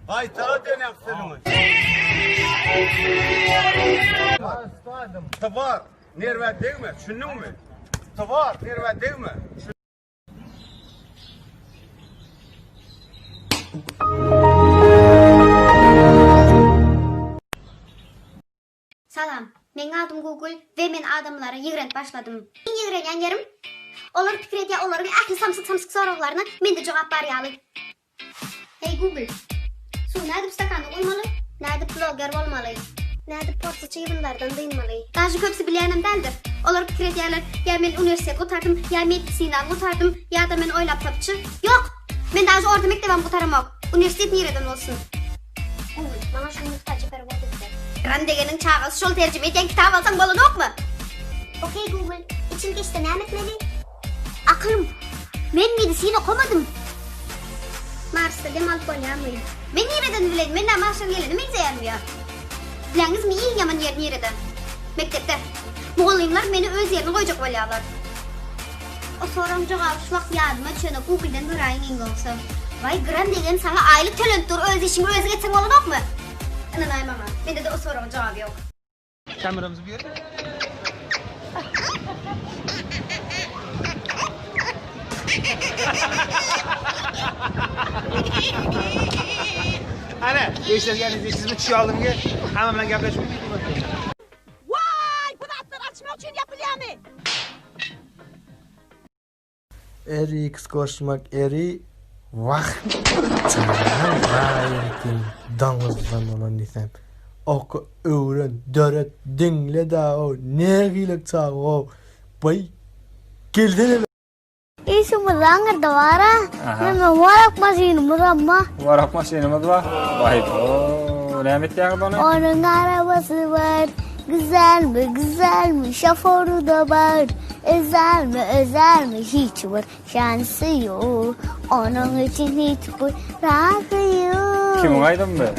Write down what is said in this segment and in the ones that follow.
Haytara dönəksiniz. Tıvar, nerve değil mi? Düşündün mü? Tıvar, nerve değil mi? Salam, men adım Google ve men adamlara yığırent başladım. Men yığıran yerim, olar fikir ediyor, oların ahli samsık sorularına men de cevap baryalı. Hey Google, su nerede stakanda koymalı, nerede blogger olmalı, nerede portçı yığınlardan duymalı. Daha köpsü bileyenim derdir. Olar fikir ediyorlar, ya men üniversite kurtardım, ya medisinden kurtardım, ya da men oylap tapçı. Yok, men daha orta mektebem kurtarım yok. Üniversitet nereden olsun? Google, bana şunu muhtaç verip oldu bize. Randegenin çağız şol tercüme eden kitap alsan bolun yok mu? Okey Google, için geçti ne etmeli? Aklım, men medisini okumadım. Mars'ta demal koyamayım. Men nereden bileyim, men de Mars'a gelenim hiç zeyarmıyor. Bileniz mi iyi yaman yer nereden? Mektepte. Muğullimler beni öz yerine koyacak oluyorlar. O sorum cevap şulak yardıma çöne Google'den bir ayın in olsa. Vay Randegenin sana aylık talenttur, öz işimi öz geçsin olun yok mu? Ananayım ama, bende de o sorunun cevabı yok. Kameramızı bir yere. Ana, gençler geldiğinizde sizi çiğ aldım ki hemen ben yaklaşmayayım. Vay! Bu atlar açmak için yapılıyor mu? Eri kıskoşmak eri vakt gayretin dağızdan olan desem oku öğren döret dinle da o ne gilik çağ o bay geldin Isu melangar dawara. Nama warak masih merama. Warak masinimiz var. Vay be. Ne yapacağız onu? Onun arabası var. Güzel mi? Şoförü de var. Özel mi? Hiç var. Şansı yok. Onun için hiçbir rakı yok. Kim olaydım be?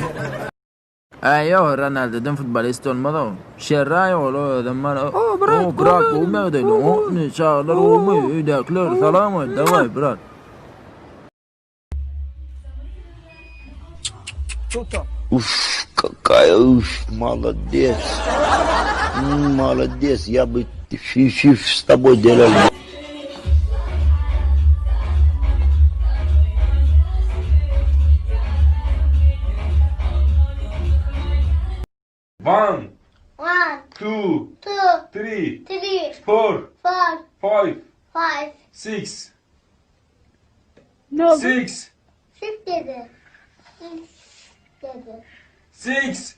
Yo, Ronaldo'dan futbolist olmadı o. Şerray oğlu adamlar. Bırak olmadı. Ne çağlar olmuyor. Dekler salam. Davay bırak. Уф, какая молодец. Молодец, я бы фиф с тобой делал. One, 1, two, 2, three, 3, four, 4, five, 5, six. Ne oldu? Six. 6 dedi. 6 dedi. Six.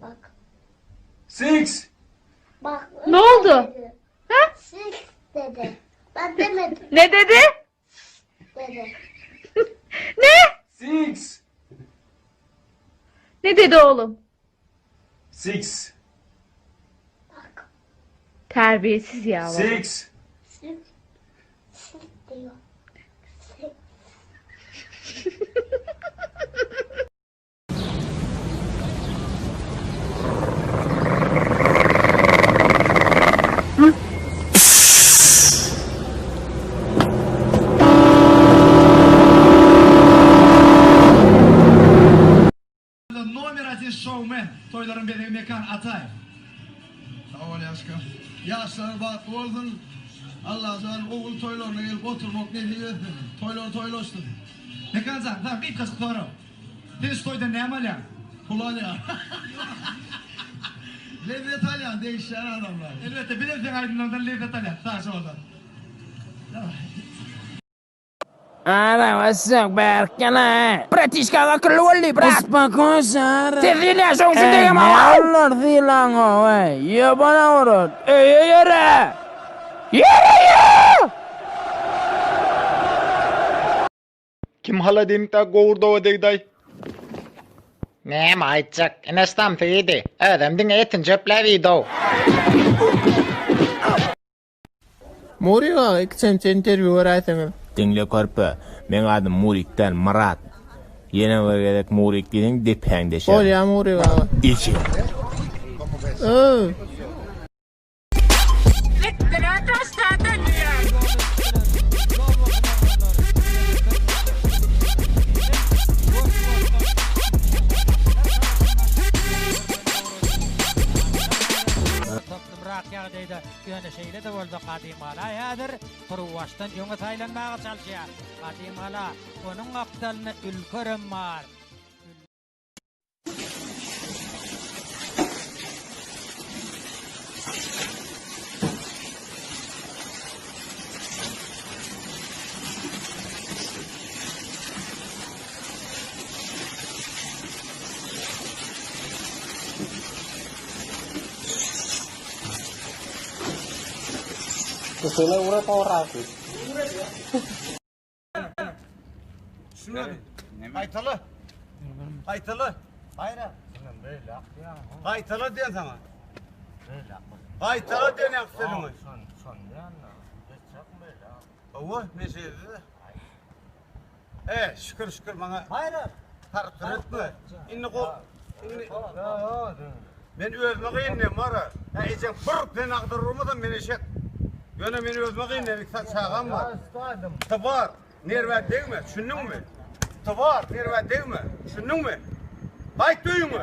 Bak. Six. Bak. Ne oldu? Dedi. Ha? 6 dedi. Ben demedim Ne dedi? dedi. Ne? Six. Ne dedi oğlum? Six. Bak. Terbiyesiz ya. baba. Six. 6 diyor. 6. Номер один шоумен, toyların benim Mekan Atay. Sağ ol aşkım. Yaşlar bak oldun. Allah sana oğul toylarına gelip oturmak ne diyor? Toyloştun. Mekan sen, tamam bir kız soru. Biz toyda ne yapalım? Polonya. Lev İtalyan değişen adamlar. Elbette bilirsin aydınlardan Lev İtalyan. Sağ oradan. Ara, wassak Berkana. Pratiskala keluar li, brat. Uspakosar. Tidak langsung dia mau. Allah hilang oi. Ya bana urut. Yere. Kim haladin ta gourda o degday? Ne maitsak, enestam fiydi. Adamdin etin ceplaviydo. Moriga iksen interview arasın Dinle korpa. Men adım Murik'ten Murat. Yine var gerek Murik dedin depeng de şey. ya Moriga İçin. ýagdaýda ýöneşeýle de bolsa Gadymala ýadyr, Turwaşdan ýöne taýlanmaga çalşýar. Gadymala onuň apdalyny ülkerem bar. Kesele urip ora ki. Şunu Aytalı. Aytalı. Hayra. Aytalı diyen sana. Aytalı diyen yakıştırmış. Oğuz mesele. Şükür bana. Hayra. Tartır etme. İnni ko. Men özüme kıyınlayım var. Ecem bir ben aktarırmadan beni eşek. Yöne meni özüme kıyınlayım. Çağam var. Tıvar. Nerve değil mi? Şunun mu? Tıvar. Nerve değil mi? Şunun mu? Bayt duyun mu?